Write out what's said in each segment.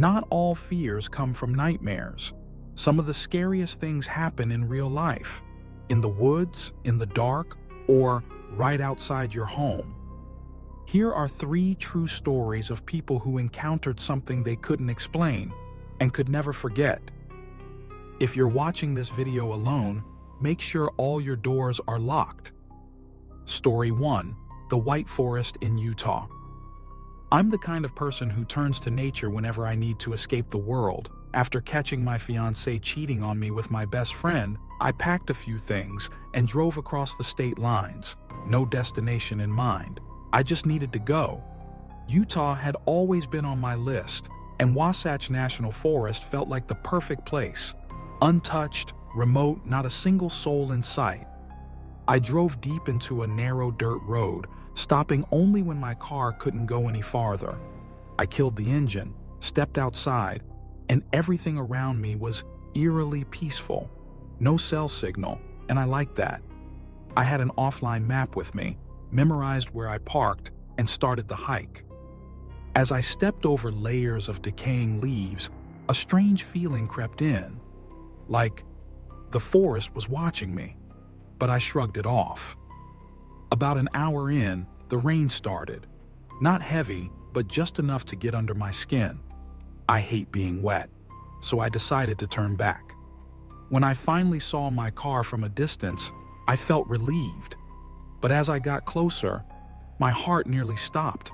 Not all fears come from nightmares. Some of the scariest things happen in real life, in the woods, in the dark, or right outside your home. Here are 3 true stories of people who encountered something they couldn't explain and could never forget. If you're watching this video alone, make sure all your doors are locked. Story 1: The White Forest in Utah. I'm the kind of person who turns to nature whenever I need to escape the world. After catching my fiancée cheating on me with my best friend, I packed a few things and drove across the state lines. No destination in mind. I just needed to go. Utah had always been on my list, and Wasatch National Forest felt like the perfect place. Untouched, remote, not a single soul in sight. I drove deep into a narrow dirt road, stopping only when my car couldn't go any farther. I killed the engine, stepped outside, and everything around me was eerily peaceful. No cell signal, and I liked that. I had an offline map with me, memorized where I parked, and started the hike. As I stepped over layers of decaying leaves, a strange feeling crept in, like the forest was watching me, but I shrugged it off. About an hour in, the rain started. Not heavy, but just enough to get under my skin. I hate being wet, so I decided to turn back. When I finally saw my car from a distance, I felt relieved. But as I got closer, my heart nearly stopped.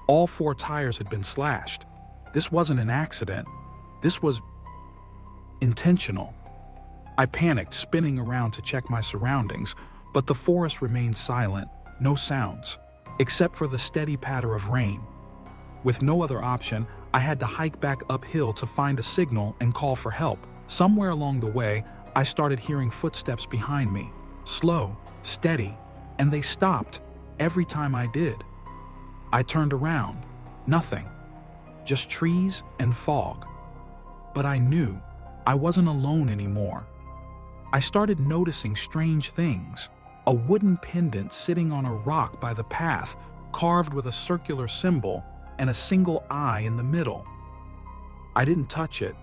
All 4 tires had been slashed. This wasn't an accident. This was intentional. I panicked, spinning around to check my surroundings, but the forest remained silent, no sounds, except for the steady patter of rain. With no other option, I had to hike back uphill to find a signal and call for help. Somewhere along the way, I started hearing footsteps behind me, slow, steady, and they stopped every time I did. I turned around. Nothing. Just trees and fog. But I knew I wasn't alone anymore. I started noticing strange things. A wooden pendant sitting on a rock by the path, carved with a circular symbol and a single eye in the middle. I didn't touch it.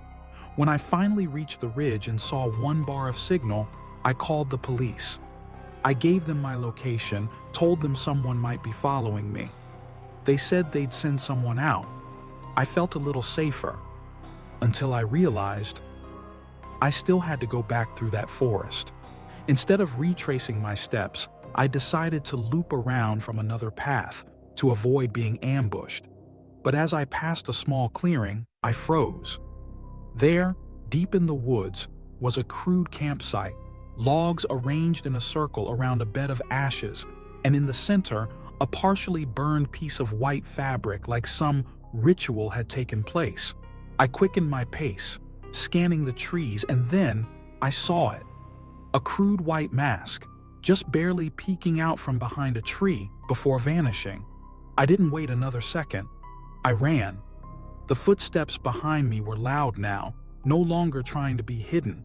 When I finally reached the ridge and saw 1 bar of signal, I called the police. I gave them my location, told them someone might be following me. They said they'd send someone out. I felt a little safer, until I realized I still had to go back through that forest. Instead of retracing my steps, I decided to loop around from another path to avoid being ambushed. But as I passed a small clearing, I froze. There, deep in the woods, was a crude campsite, logs arranged in a circle around a bed of ashes, and in the center, a partially burned piece of white fabric like some ritual had taken place. I quickened my pace, scanning the trees, and then I saw it. A crude white mask, just barely peeking out from behind a tree before vanishing. I didn't wait another second. I ran. The footsteps behind me were loud now, no longer trying to be hidden.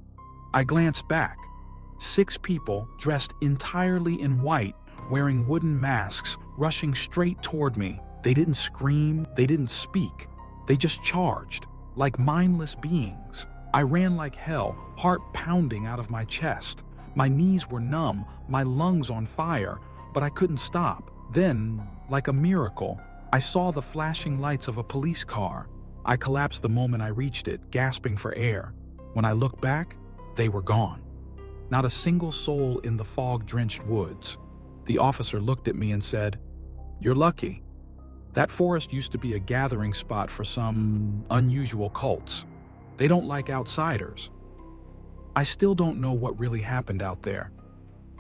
I glanced back. 6 people, dressed entirely in white, wearing wooden masks, rushing straight toward me. They didn't scream, they didn't speak. They just charged, like mindless beings. I ran like hell, heart pounding out of my chest. My knees were numb, my lungs on fire, but I couldn't stop. Then, like a miracle, I saw the flashing lights of a police car. I collapsed the moment I reached it, gasping for air. When I looked back, they were gone. Not a single soul in the fog-drenched woods. The officer looked at me and said, "You're lucky. That forest used to be a gathering spot for some unusual cults. They don't like outsiders." I still don't know what really happened out there.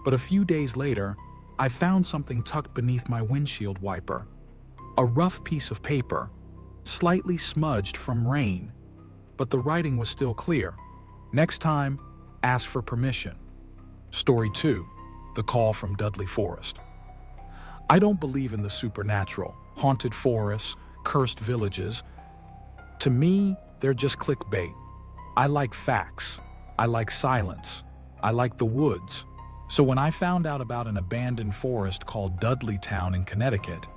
But a few days later, I found something tucked beneath my windshield wiper. A rough piece of paper, slightly smudged from rain, but the writing was still clear. Next time, ask for permission. Story 2: The Call from Dudley Forest. I don't believe in the supernatural, haunted forests, cursed villages. To me, they're just clickbait. I like facts. I like silence. I like the woods. So when I found out about an abandoned forest called Dudley Town in Connecticut,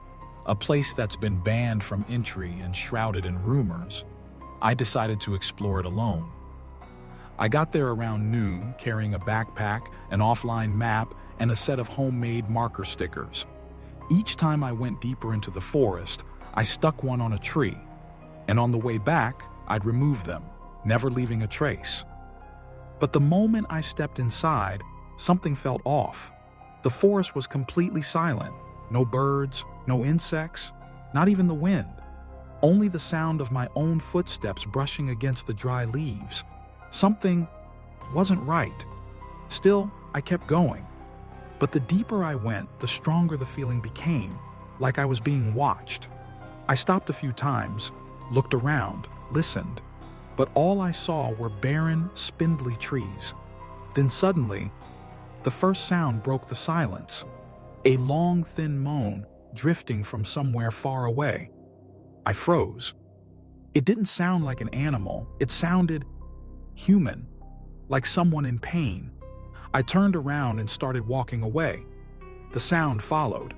a place that's been banned from entry and shrouded in rumors, I decided to explore it alone. I got there around noon, carrying a backpack, an offline map, and a set of homemade marker stickers. Each time I went deeper into the forest, I stuck one on a tree, and on the way back, I'd remove them, never leaving a trace. But the moment I stepped inside, something felt off. The forest was completely silent. No birds, no insects, not even the wind. Only the sound of my own footsteps brushing against the dry leaves. Something wasn't right. Still, I kept going. But the deeper I went, the stronger the feeling became, like I was being watched. I stopped a few times, looked around, listened, but all I saw were barren, spindly trees. Then suddenly, the first sound broke the silence. A long, thin moan drifting from somewhere far away. I froze. It didn't sound like an animal. It sounded human, like someone in pain. I turned around and started walking away. The sound followed.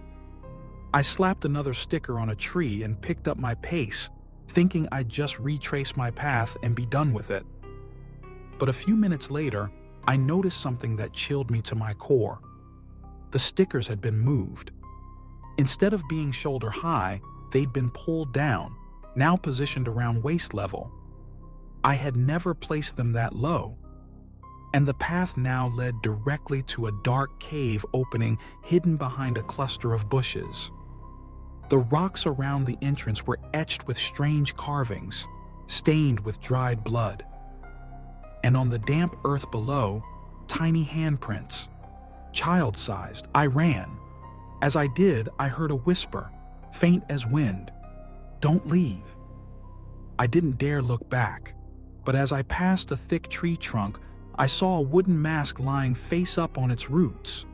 I slapped another sticker on a tree and picked up my pace, thinking I'd just retrace my path and be done with it. But a few minutes later, I noticed something that chilled me to my core. The stickers had been moved. Instead of being shoulder high, they'd been pulled down, now positioned around waist level. I had never placed them that low. And the path now led directly to a dark cave opening hidden behind a cluster of bushes. The rocks around the entrance were etched with strange carvings, stained with dried blood. And on the damp earth below, tiny handprints. Child-sized, I ran. As I did, I heard a whisper, faint as wind. "Don't leave." I didn't dare look back, but as I passed a thick tree trunk, I saw a wooden mask lying face up on its roots,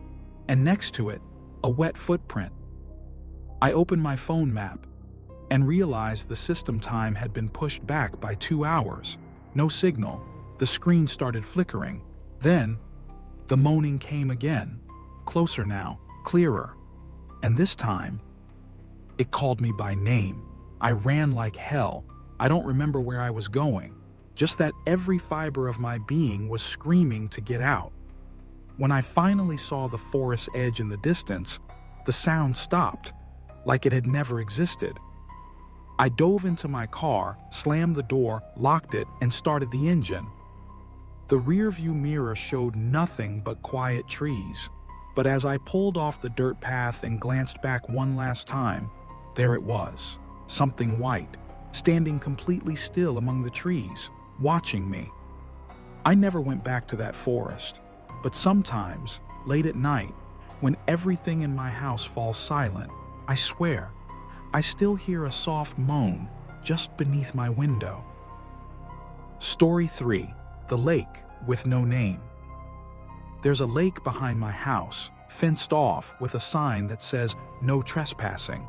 and next to it, a wet footprint. I opened my phone map and realized the system time had been pushed back by 2 hours. No signal. The screen started flickering. Then, the moaning came again, closer now, clearer. And this time, it called me by name. I ran like hell. I don't remember where I was going, just that every fiber of my being was screaming to get out. When I finally saw the forest edge in the distance, the sound stopped, like it had never existed. I dove into my car, slammed the door, locked it, and started the engine. The rearview mirror showed nothing but quiet trees, but as I pulled off the dirt path and glanced back one last time, there it was, something white, standing completely still among the trees, watching me. I never went back to that forest, but sometimes, late at night, when everything in my house falls silent, I swear, I still hear a soft moan just beneath my window. Story 3. The Lake with No Name. There's a lake behind my house, fenced off with a sign that says "No trespassing."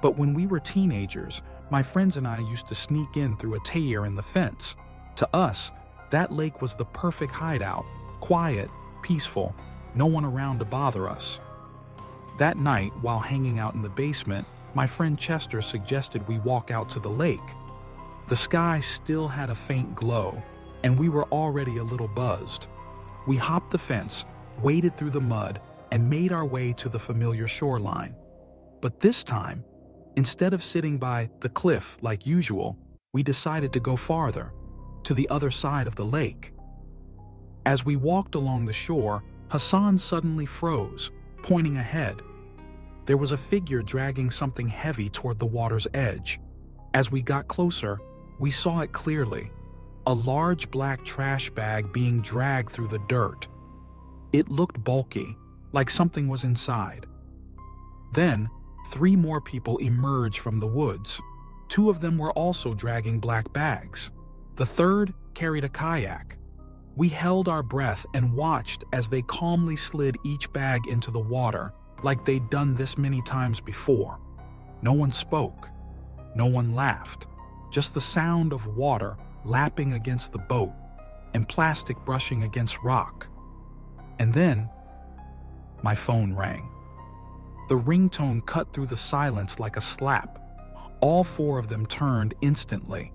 But when we were teenagers, my friends and I used to sneak in through a tear in the fence. To us, that lake was the perfect hideout, quiet, peaceful, no one around to bother us. That night, while hanging out in the basement, my friend Chester suggested we walk out to the lake. The sky still had a faint glow, and we were already a little buzzed. We hopped the fence, waded through the mud, and made our way to the familiar shoreline. But this time, instead of sitting by the cliff like usual, we decided to go farther, to the other side of the lake. As we walked along the shore, Hassan suddenly froze, pointing ahead. There was a figure dragging something heavy toward the water's edge. As we got closer, we saw it clearly. A large black trash bag being dragged through the dirt. It looked bulky, like something was inside. Then, 3 more people emerged from the woods. 2 of them were also dragging black bags. The third carried a kayak. We held our breath and watched as they calmly slid each bag into the water, like they'd done this many times before. No one spoke. No one laughed. Just the sound of water lapping against the boat and plastic brushing against rock. And then, my phone rang. The ringtone cut through the silence like a slap. All 4 of them turned instantly.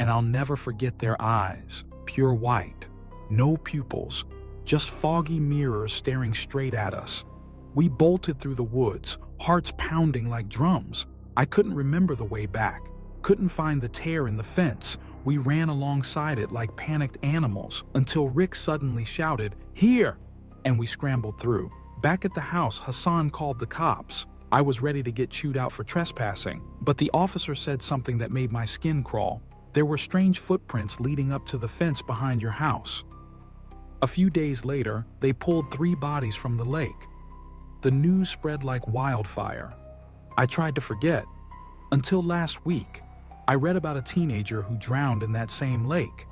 and I'll never forget their eyes, pure white, no pupils, just foggy mirrors staring straight at us. We bolted through the woods, hearts pounding like drums. I couldn't remember the way back, couldn't find the tear in the fence. We ran alongside it like panicked animals until Rick suddenly shouted, "Here!" and we scrambled through. Back at the house, Hassan called the cops. I was ready to get chewed out for trespassing, but the officer said something that made my skin crawl. There were strange footprints leading up to the fence behind your house. A few days later, they pulled 3 bodies from the lake. The news spread like wildfire. I tried to forget, until last week. I read about a teenager who drowned in that same lake.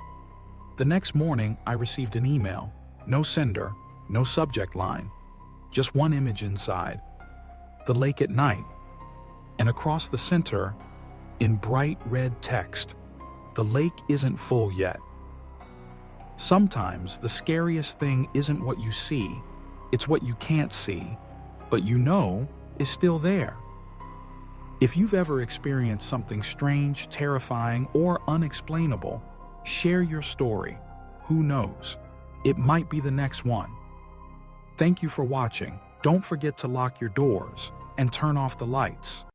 The next morning, I received an email. No sender, no subject line, just one image inside. The lake at night. And across the center, in bright red text, "The lake isn't full yet." Sometimes the scariest thing isn't what you see, it's what you can't see, but you know is still there. If you've ever experienced something strange, terrifying, or unexplainable, share your story. Who knows? It might be the next one. Thank you for watching. Don't forget to lock your doors and turn off the lights.